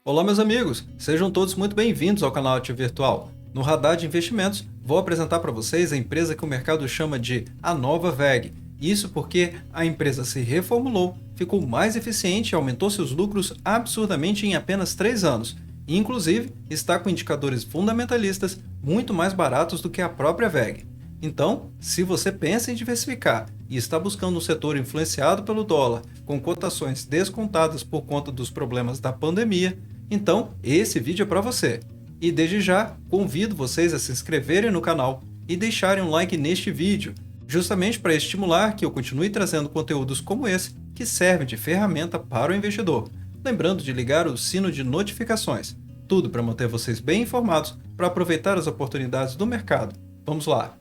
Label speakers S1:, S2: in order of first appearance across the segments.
S1: Olá, meus amigos! Sejam todos muito bem-vindos ao canal Ativo Virtual. No Radar de Investimentos, vou apresentar para vocês a empresa que o mercado chama de a nova WEG. Isso porque a empresa se reformulou, ficou mais eficiente e aumentou seus lucros absurdamente em apenas 3 anos. E, inclusive, está com indicadores fundamentalistas muito mais baratos do que a própria WEG. Então, se você pensa em diversificar e está buscando um setor influenciado pelo dólar, com cotações descontadas por conta dos problemas da pandemia, então esse vídeo é para você. E desde já, convido vocês a se inscreverem no canal e deixarem um like neste vídeo, justamente para estimular que eu continue trazendo conteúdos como esse, que servem de ferramenta para o investidor. Lembrando de ligar o sino de notificações. Tudo para manter vocês bem informados para aproveitar as oportunidades do mercado. Vamos lá!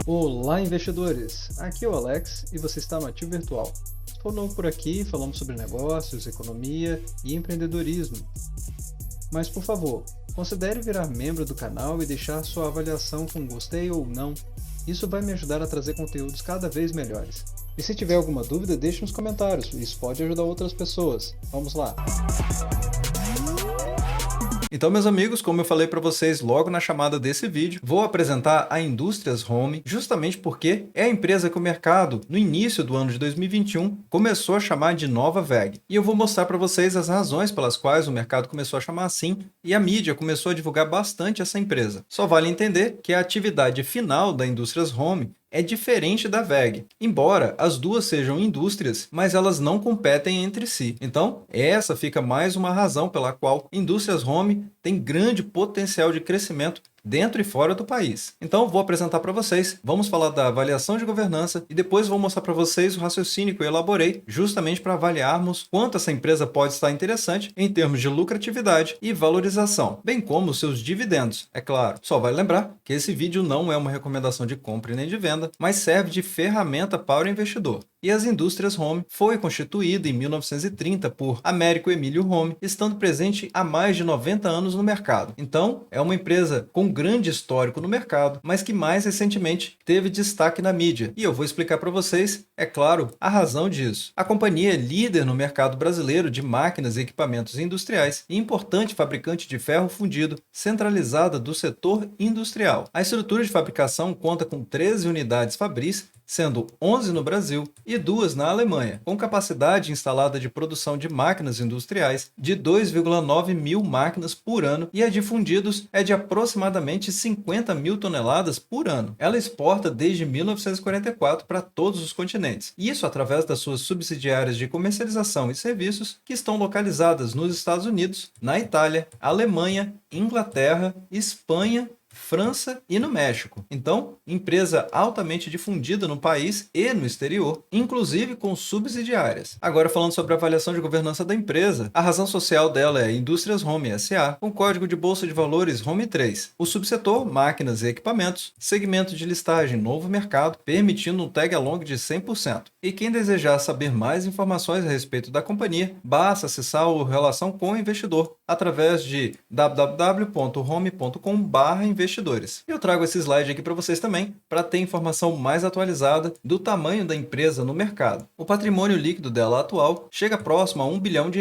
S1: Olá, investidores! Aqui é o Alex e você está no Ativo Virtual. Se for novo por aqui, falamos sobre negócios, economia e empreendedorismo. Mas, por favor, considere virar membro do canal e deixar sua avaliação com gostei ou não. Isso vai me ajudar a trazer conteúdos cada vez melhores. E se tiver alguma dúvida, deixe nos comentários, isso pode ajudar outras pessoas. Vamos lá! Então, meus amigos, como eu falei para vocês logo na chamada desse vídeo, vou apresentar a Indústrias Home, justamente porque é a empresa que o mercado, no início do ano de 2021, começou a chamar de nova WEG. E eu vou mostrar para vocês as razões pelas quais o mercado começou a chamar assim e a mídia começou a divulgar bastante essa empresa. Só vale entender que a atividade final da Indústrias Home é diferente da WEG, embora as duas sejam indústrias, mas elas não competem entre si. Então, essa fica mais uma razão pela qual Indústrias Home tem grande potencial de crescimento dentro e fora do país. Então, vou apresentar para vocês, vamos falar da avaliação de governança e depois vou mostrar para vocês o raciocínio que eu elaborei justamente para avaliarmos quanto essa empresa pode estar interessante em termos de lucratividade e valorização, bem como os seus dividendos, é claro. Só vale lembrar que esse vídeo não é uma recomendação de compra e nem de venda, mas serve de ferramenta para o investidor. E as Indústrias Home foi constituída em 1930 por Américo Emílio Home, estando presente há mais de 90 anos no mercado. Então, é uma empresa com grande histórico no mercado, mas que mais recentemente teve destaque na mídia. E eu vou explicar para vocês, é claro, a razão disso. A companhia é líder no mercado brasileiro de máquinas e equipamentos industriais e importante fabricante de ferro fundido, centralizada do setor industrial. A estrutura de fabricação conta com 13 unidades fabris, sendo 11 no Brasil e 2 na Alemanha, com capacidade instalada de produção de máquinas industriais de 2,9 mil máquinas por ano e a de fundidos é de aproximadamente 50 mil toneladas por ano. Ela exporta desde 1944 para todos os continentes, isso através das suas subsidiárias de comercialização e serviços que estão localizadas nos Estados Unidos, na Itália, Alemanha, Inglaterra, Espanha, França e no México. Então, empresa altamente difundida no país e no exterior, inclusive com subsidiárias. Agora, falando sobre a avaliação de governança da empresa, a razão social dela é Indústrias Home S.A., com código de bolsa de valores Home 3. O subsetor, máquinas e equipamentos, segmento de listagem novo mercado, permitindo um tag along de 100%. E quem desejar saber mais informações a respeito da companhia, basta acessar o Relação com o Investidor através de www.home.com/investidores. Eu trago esse slide aqui para vocês também, para ter informação mais atualizada do tamanho da empresa no mercado. O patrimônio líquido dela atual chega próximo a R$ 1 bilhão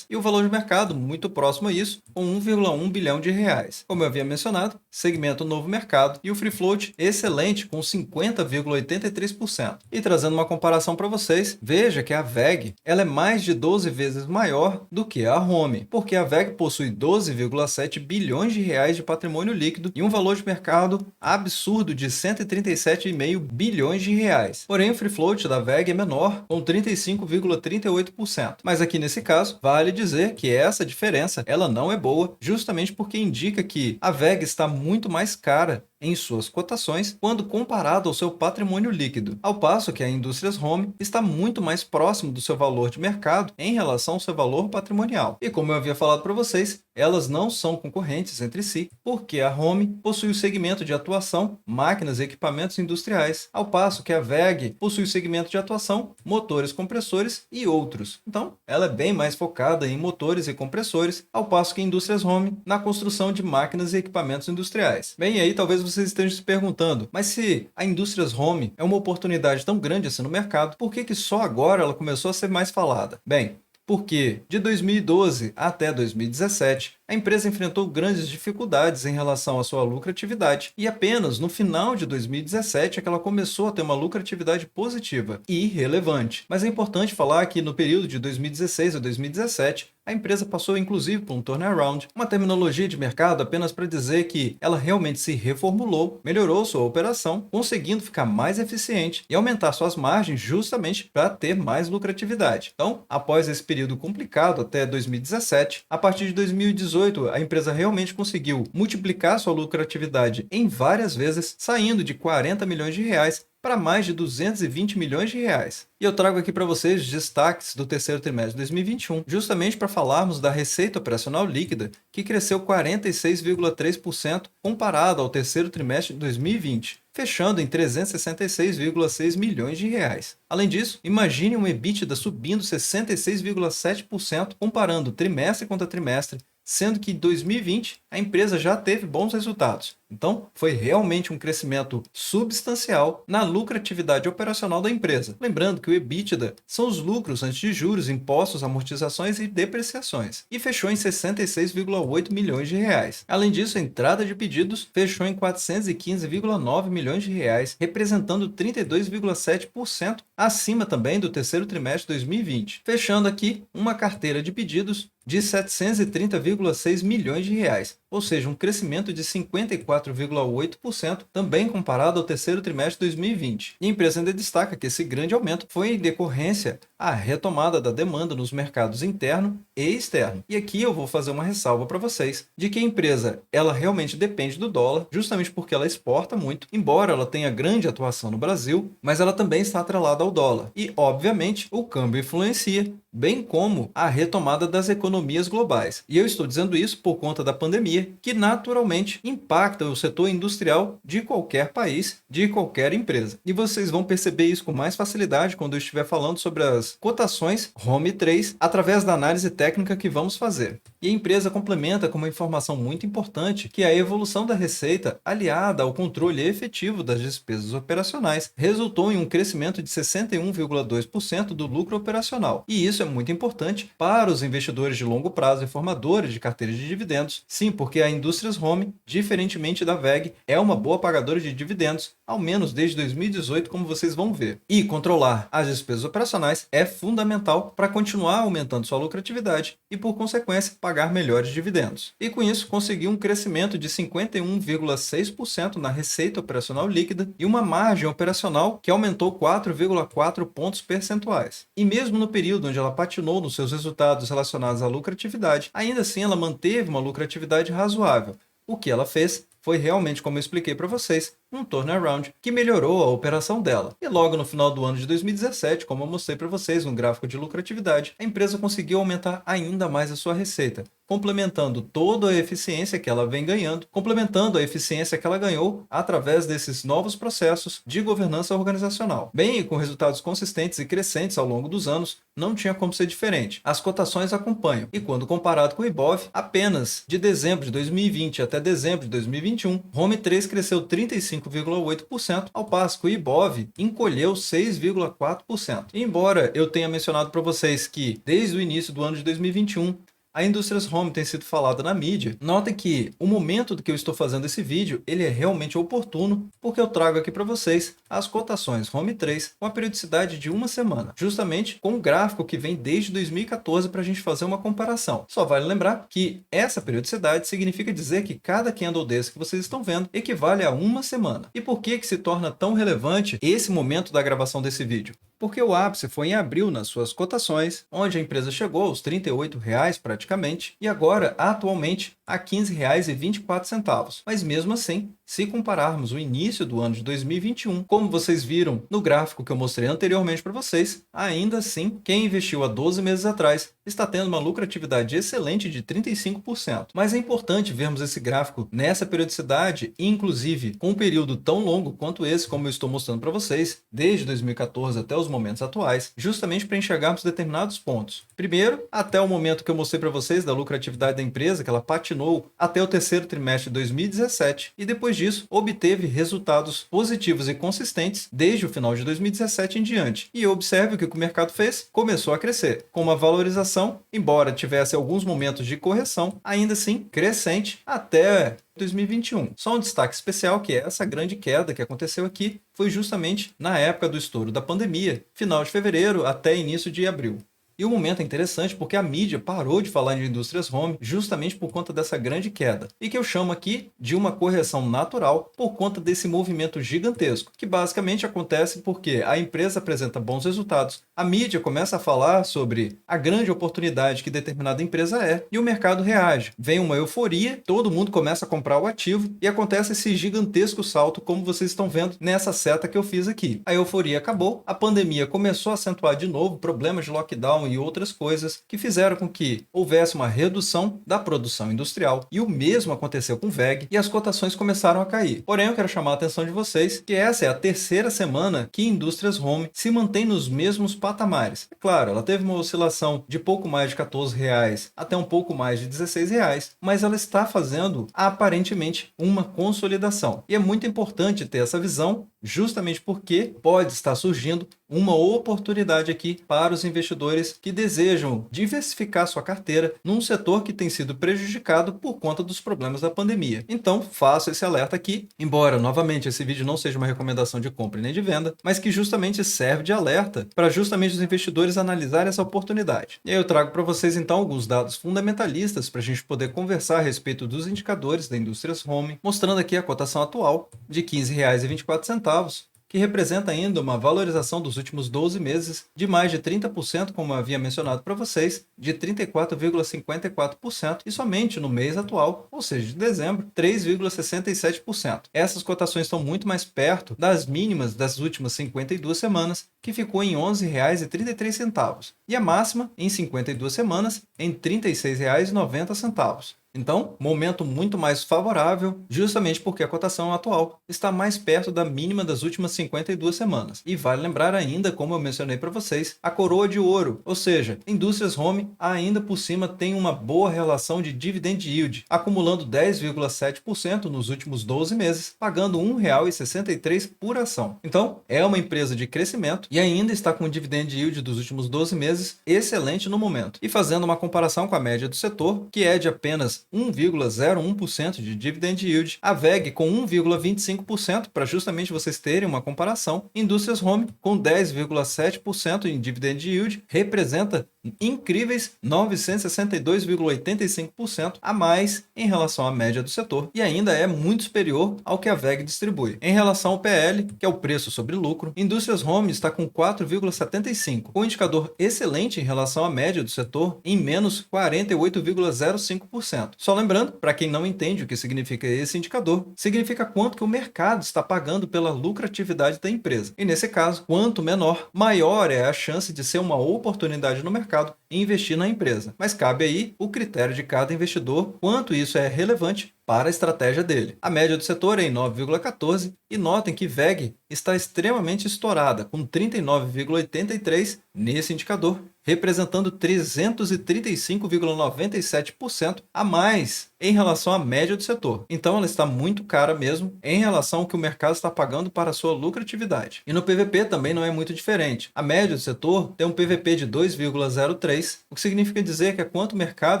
S1: e o valor de mercado muito próximo a isso, com 1,1 bilhão de reais. Como eu havia mencionado, segmento novo mercado e o free float excelente com 50,83%. E trazendo uma comparação para vocês, veja que a WEG ela é mais de 12 vezes maior do que a Home, porque a WEG possui 12,7 bilhões de reais de patrimônio líquido e um valor de mercado absurdo de 137,5 bilhões de reais. Porém, o free float da WEG é menor, com 35,38%. Mas aqui nesse caso, vale dizer que essa diferença ela não é boa, justamente porque indica que a WEG está muito mais cara em suas cotações quando comparado ao seu patrimônio líquido, ao passo que a Indústrias Home está muito mais próximo do seu valor de mercado em relação ao seu valor patrimonial. E como eu havia falado para vocês, elas não são concorrentes entre si, porque a Home possui o segmento de atuação máquinas e equipamentos industriais, ao passo que a WEG possui o segmento de atuação motores, compressores e outros. Então, ela é bem mais focada em motores e compressores, ao passo que a Indústrias Home na construção de máquinas e equipamentos industriais. Bem, aí talvez vocês estejam se perguntando, mas se a Indústrias Home é uma oportunidade tão grande assim no mercado, por que só agora ela começou a ser mais falada? Bem, porque de 2012 até 2017, a empresa enfrentou grandes dificuldades em relação à sua lucratividade e apenas no final de 2017 é que ela começou a ter uma lucratividade positiva e relevante. Mas é importante falar que no período de 2016 a 2017, a empresa passou inclusive por um turnaround, uma terminologia de mercado apenas para dizer que ela realmente se reformulou, melhorou sua operação, conseguindo ficar mais eficiente e aumentar suas margens justamente para ter mais lucratividade. Então, após esse período complicado até 2017, a partir de 2018, a empresa realmente conseguiu multiplicar sua lucratividade em várias vezes, saindo de 40 milhões de reais para mais de 220 milhões de reais. E eu trago aqui para vocês os destaques do terceiro trimestre de 2021, justamente para falarmos da receita operacional líquida, que cresceu 46,3% comparado ao terceiro trimestre de 2020, fechando em 366,6 milhões de reais. Além disso, imagine um EBITDA subindo 66,7% comparando trimestre contra trimestre, sendo que em 2020 a empresa já teve bons resultados. Então, foi realmente um crescimento substancial na lucratividade operacional da empresa. Lembrando que o EBITDA são os lucros antes de juros, impostos, amortizações e depreciações, e fechou em 66,8 milhões de reais. Além disso, a entrada de pedidos fechou em 415,9 milhões de reais, representando 32,7% acima também do terceiro trimestre de 2020, fechando aqui uma carteira de pedidos de 730,6 milhões de reais, ou seja, um crescimento de 54,8% também comparado ao terceiro trimestre de 2020. E a empresa ainda destaca que esse grande aumento foi em decorrência à retomada da demanda nos mercados interno e externo. E aqui eu vou fazer uma ressalva para vocês de que a empresa ela realmente depende do dólar, justamente porque ela exporta muito, embora ela tenha grande atuação no Brasil, mas ela também está atrelada ao dólar. E, obviamente, o câmbio influencia, bem como a retomada das economias globais. E eu estou dizendo isso por conta da pandemia, que naturalmente impacta o setor industrial de qualquer país, de qualquer empresa. E vocês vão perceber isso com mais facilidade quando eu estiver falando sobre as cotações Home 3 através da análise técnica que vamos fazer. E a empresa complementa com uma informação muito importante, que é a evolução da receita aliada ao controle efetivo das despesas operacionais resultou em um crescimento de 61,2% do lucro operacional. E isso é muito importante para os investidores de longo prazo e formadores de carteiras de dividendos. Sim, porque a Indústrias Home, diferentemente da WEG, é uma boa pagadora de dividendos, ao menos desde 2018, como vocês vão ver. E controlar as despesas operacionais é fundamental para continuar aumentando sua lucratividade e, por consequência, pagar melhores dividendos. E com isso, conseguiu um crescimento de 51,6% na receita operacional líquida e uma margem operacional que aumentou 4,4 pontos percentuais. E mesmo no período onde ela patinou nos seus resultados relacionados à lucratividade, ainda assim ela manteve uma lucratividade razoável. O que ela fez foi realmente, como eu expliquei para vocês, um turnaround que melhorou a operação dela. E logo no final do ano de 2017, como eu mostrei para vocês no gráfico de lucratividade, a empresa conseguiu aumentar ainda mais a sua receita, complementando toda a eficiência que ela vem ganhando, complementando a eficiência que ela ganhou através desses novos processos de governança organizacional. Bem, com resultados consistentes e crescentes ao longo dos anos, não tinha como ser diferente. As cotações acompanham, e quando comparado com o Ibov, apenas de dezembro de 2020 até dezembro de 2021, Home 3 cresceu 35,8%, ao passo que o Ibov encolheu 6,4%. E embora eu tenha mencionado para vocês que, desde o início do ano de 2021, a Indústrias Home tem sido falada na mídia, notem que o momento do que eu estou fazendo esse vídeo, ele é realmente oportuno, porque eu trago aqui para vocês as cotações Home 3 com a periodicidade de uma semana, justamente com um gráfico que vem desde 2014 para a gente fazer uma comparação. Só vale lembrar que essa periodicidade significa dizer que cada candle desse que vocês estão vendo equivale a uma semana. E por que se torna tão relevante esse momento da gravação desse vídeo? Porque o ápice foi em abril nas suas cotações, onde a empresa chegou aos R$ 38 praticamente, e agora, atualmente, a R$ 15,24. Mas mesmo assim, se compararmos o início do ano de 2021, como vocês viram no gráfico que eu mostrei anteriormente para vocês, ainda assim, quem investiu há 12 meses atrás está tendo uma lucratividade excelente de 35%. Mas é importante vermos esse gráfico nessa periodicidade, inclusive com um período tão longo quanto esse, como eu estou mostrando para vocês, desde 2014 até os os momentos atuais, justamente para enxergarmos determinados pontos. Primeiro, até o momento que eu mostrei para vocês da lucratividade da empresa, que ela patinou até o terceiro trimestre de 2017, e depois disso obteve resultados positivos e consistentes desde o final de 2017 em diante. E observe o que o mercado fez, começou a crescer, com uma valorização, embora tivesse alguns momentos de correção, ainda assim crescente até 2021. Só um destaque especial que essa grande queda que aconteceu aqui foi justamente na época do estouro da pandemia, final de fevereiro até início de abril. E o momento é interessante porque a mídia parou de falar de indústrias home justamente por conta dessa grande queda, e que eu chamo aqui de uma correção natural por conta desse movimento gigantesco, que basicamente acontece porque a empresa apresenta bons resultados, a mídia começa a falar sobre a grande oportunidade que determinada empresa é, e o mercado reage. Vem uma euforia, todo mundo começa a comprar o ativo e acontece esse gigantesco salto, como vocês estão vendo nessa seta que eu fiz aqui. A euforia acabou, a pandemia começou a acentuar de novo problemas de lockdown e outras coisas que fizeram com que houvesse uma redução da produção industrial, e o mesmo aconteceu com WEG e as cotações começaram a cair. Porém, eu quero chamar a atenção de vocês que essa é a terceira semana que Indústrias Home se mantém nos mesmos patamares. É claro, ela teve uma oscilação de pouco mais de R$14 até um pouco mais de R$16, mas ela está fazendo aparentemente uma consolidação. E é muito importante ter essa visão, justamente porque pode estar surgindo uma oportunidade aqui para os investidores que desejam diversificar sua carteira num setor que tem sido prejudicado por conta dos problemas da pandemia. Então, faço esse alerta aqui, embora, novamente, esse vídeo não seja uma recomendação de compra nem de venda, mas que justamente serve de alerta para justamente os investidores analisarem essa oportunidade. E aí eu trago para vocês, então, alguns dados fundamentalistas para a gente poder conversar a respeito dos indicadores da Indústrias Home, mostrando aqui a cotação atual de R$ 15,24, que representa ainda uma valorização dos últimos 12 meses de mais de 30%, como eu havia mencionado para vocês, de 34,54%, e somente no mês atual, ou seja, de dezembro, 3,67%. Essas cotações estão muito mais perto das mínimas das últimas 52 semanas, que ficou em R$ 11,33, e a máxima em 52 semanas em R$ 36,90. Então, momento muito mais favorável, justamente porque a cotação atual está mais perto da mínima das últimas 52 semanas. E vale lembrar ainda, como eu mencionei para vocês, a coroa de ouro, ou seja, Indústrias Home ainda por cima tem uma boa relação de dividend yield, acumulando 10,7% nos últimos 12 meses, pagando R$ 1,63 por ação. Então, é uma empresa de crescimento e ainda está com o dividend yield dos últimos 12 meses excelente no momento. E fazendo uma comparação com a média do setor, que é de apenas 1,01% de dividend yield, a WEG com 1,25%, para justamente vocês terem uma comparação, Indústrias Home com 10,7% em dividend yield, representa incríveis 962,85% a mais em relação à média do setor, e ainda é muito superior ao que a WEG distribui. Em relação ao PL, que é o preço sobre lucro, Indústrias Home está com 4,75, com um indicador excelente em relação à média do setor em menos 48,05%. Só lembrando, para quem não entende o que significa esse indicador, significa quanto que o mercado está pagando pela lucratividade da empresa. E nesse caso, quanto menor, maior é a chance de ser uma oportunidade no mercado e investir na empresa. Mas cabe aí o critério de cada investidor, quanto isso é relevante para a estratégia dele. A média do setor é em 9,14 e notem que WEG está extremamente estourada, com 39,83 nesse indicador, representando 335,97% a mais em relação à média do setor. Então ela está muito cara mesmo em relação ao que o mercado está pagando para a sua lucratividade. E no PVP também não é muito diferente. A média do setor tem um PVP de 2,03, o que significa dizer que é quanto o mercado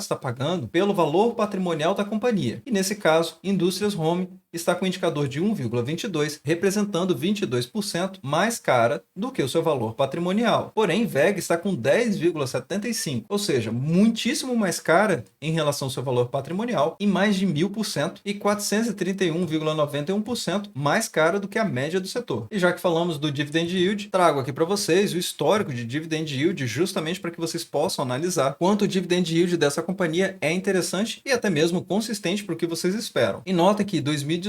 S1: está pagando pelo valor patrimonial da companhia. E nesse caso, Indústrias Home está com um indicador de 1,22, representando 22% mais cara do que o seu valor patrimonial. Porém, WEG está com 10,75, ou seja, muitíssimo mais cara em relação ao seu valor patrimonial, em mais de 1000% e 431,91% mais cara do que a média do setor. E já que falamos do dividend yield, trago aqui para vocês o histórico de dividend yield, justamente para que vocês possam analisar quanto o dividend yield dessa companhia é interessante e até mesmo consistente para o que vocês esperam. E nota que 2018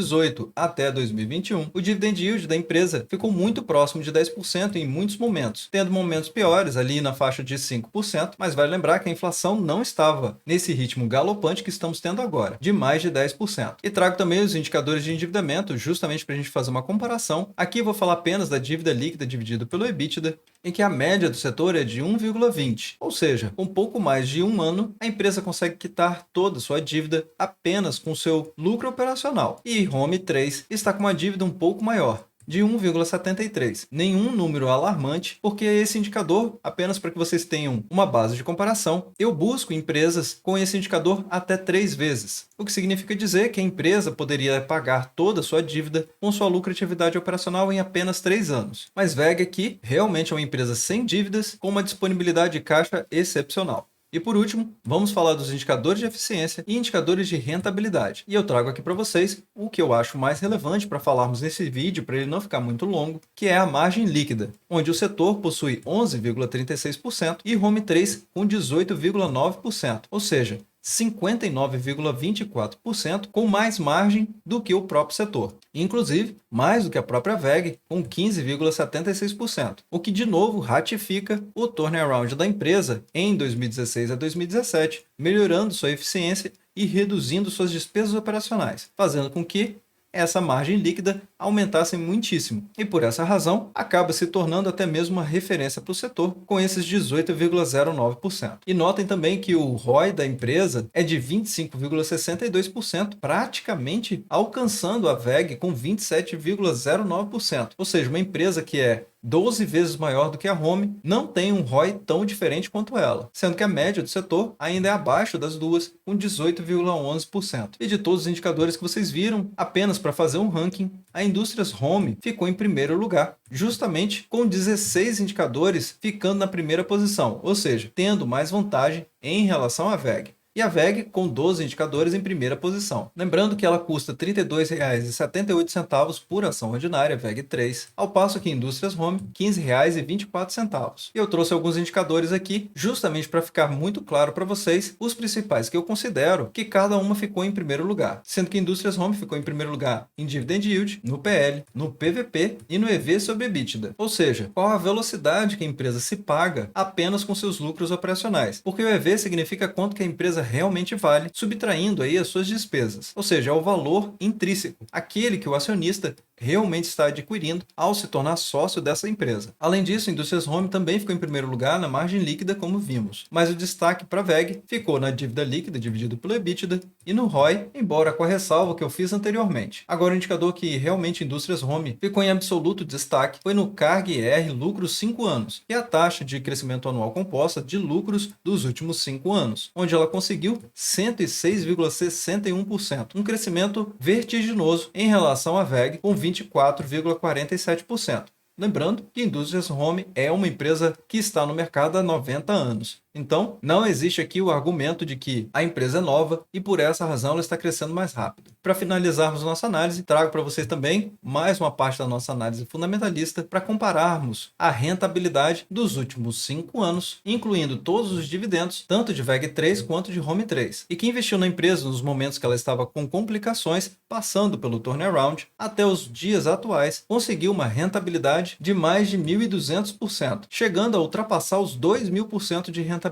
S1: até 2021, o dividend yield da empresa ficou muito próximo de 10% em muitos momentos, tendo momentos piores ali na faixa de 5%, mas vale lembrar que a inflação não estava nesse ritmo galopante que estamos tendo agora, de mais de 10%. E trago também os indicadores de endividamento, justamente para a gente fazer uma comparação. Aqui eu vou falar apenas da dívida líquida dividida pelo EBITDA, em que a média do setor é de 1,20, ou seja, com pouco mais de um ano, a empresa consegue quitar toda a sua dívida apenas com seu lucro operacional. E Home 3 está com uma dívida um pouco maior, de 1,73. Nenhum número alarmante, porque esse indicador, apenas para que vocês tenham uma base de comparação, eu busco empresas com esse indicador até 3 vezes, o que significa dizer que a empresa poderia pagar toda a sua dívida com sua lucratividade operacional em apenas 3 anos. Mas WEG aqui realmente é uma empresa sem dívidas, com uma disponibilidade de caixa excepcional. E por último, vamos falar dos indicadores de eficiência e indicadores de rentabilidade. E eu trago aqui para vocês o que eu acho mais relevante para falarmos nesse vídeo, para ele não ficar muito longo, que é a margem líquida, onde o setor possui 11,36% e Home 3 com 18,9%, ou seja, 59,24% com mais margem do que o próprio setor. Inclusive, mais do que a própria WEG, com 15,76%, o que de novo ratifica o turnaround da empresa em 2016 a 2017, melhorando sua eficiência e reduzindo suas despesas operacionais, fazendo com que essa margem líquida aumentasse muitíssimo. E por essa razão, acaba se tornando até mesmo uma referência para o setor, com esses 18,09%. E notem também que o ROI da empresa é de 25,62%, praticamente alcançando a WEG com 27,09%. Ou seja, uma empresa que é 12 vezes maior do que a Home, não tem um ROI tão diferente quanto ela, sendo que a média do setor ainda é abaixo das duas, com 18,11%. E de todos os indicadores que vocês viram, apenas para fazer um ranking, a Indústrias Home ficou em primeiro lugar, justamente com 16 indicadores ficando na primeira posição, ou seja, tendo mais vantagem em relação à WEG. E a WEG com 12 indicadores em primeira posição. Lembrando que ela custa R$ 32,78 por ação ordinária, WEG 3, ao passo que Indústrias Home, R$ 15,24. E eu trouxe alguns indicadores aqui, justamente para ficar muito claro para vocês os principais que eu considero que cada uma ficou em primeiro lugar, sendo que Indústrias Home ficou em primeiro lugar em Dividend Yield, no PL, no PVP e no EV sobre EBITDA. Ou seja, qual a velocidade que a empresa se paga apenas com seus lucros operacionais, porque o EV significa quanto que a empresa realmente vale, subtraindo aí as suas despesas, ou seja, é o valor intrínseco, aquele que o acionista realmente está adquirindo ao se tornar sócio dessa empresa. Além disso, Indústrias Home também ficou em primeiro lugar na margem líquida, como vimos, mas o destaque para a WEG ficou na dívida líquida dividido pelo EBITDA e no ROI, embora com a ressalva que eu fiz anteriormente. Agora, o indicador que realmente Indústrias Home ficou em absoluto destaque foi no CARG-R lucros 5 anos, e a taxa de crescimento anual composta de lucros dos últimos 5 anos, onde ela conseguiu 106,61%, um crescimento vertiginoso em relação à WEG, com 24,47%. Lembrando que Indústrias Home é uma empresa que está no mercado há 90 anos. Então, não existe aqui o argumento de que a empresa é nova e por essa razão ela está crescendo mais rápido. Para finalizarmos nossa análise, trago para vocês também mais uma parte da nossa análise fundamentalista para compararmos a rentabilidade dos últimos 5 anos, incluindo todos os dividendos, tanto de WEG 3 quanto de Home 3. E quem investiu na empresa nos momentos que ela estava com complicações, passando pelo turnaround, até os dias atuais, conseguiu uma rentabilidade de mais de 1.200%, chegando a ultrapassar os 2.000% de rentabilidade.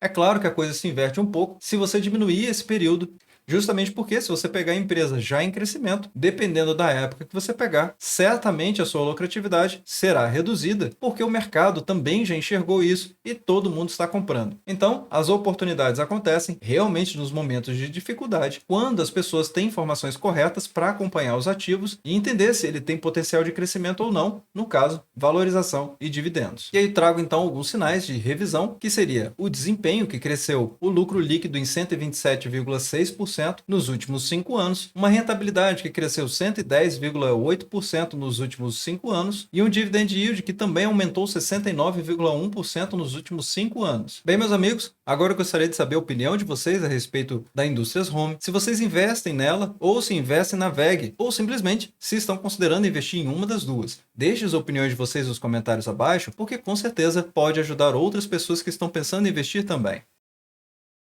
S1: É claro que a coisa se inverte um pouco se você diminuir esse período, justamente porque se você pegar a empresa já em crescimento, dependendo da época que você pegar, certamente a sua lucratividade será reduzida, porque o mercado também já enxergou isso e todo mundo está comprando. Então, as oportunidades acontecem realmente nos momentos de dificuldade, quando as pessoas têm informações corretas para acompanhar os ativos e entender se ele tem potencial de crescimento ou não, no caso, valorização e dividendos. E aí trago então alguns sinais de revisão, que seria o desempenho, que cresceu o lucro líquido em 127,6% nos últimos 5 anos, uma rentabilidade que cresceu 110,8% nos últimos 5 anos e um dividend yield que também aumentou 69,1% nos últimos 5 anos. Bem, meus amigos, agora eu gostaria de saber a opinião de vocês a respeito da Indústrias Home, se vocês investem nela ou se investem na WEG, ou simplesmente se estão considerando investir em uma das duas. Deixe as opiniões de vocês nos comentários abaixo, porque com certeza pode ajudar outras pessoas que estão pensando em investir também.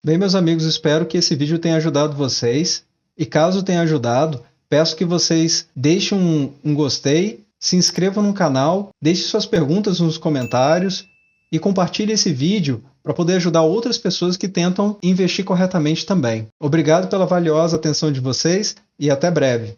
S1: Bem, meus amigos, espero que esse vídeo tenha ajudado vocês. E caso tenha ajudado, peço que vocês deixem um gostei, se inscrevam no canal, deixem suas perguntas nos comentários e compartilhe esse vídeo para poder ajudar outras pessoas que tentam investir corretamente também. Obrigado pela valiosa atenção de vocês e até breve.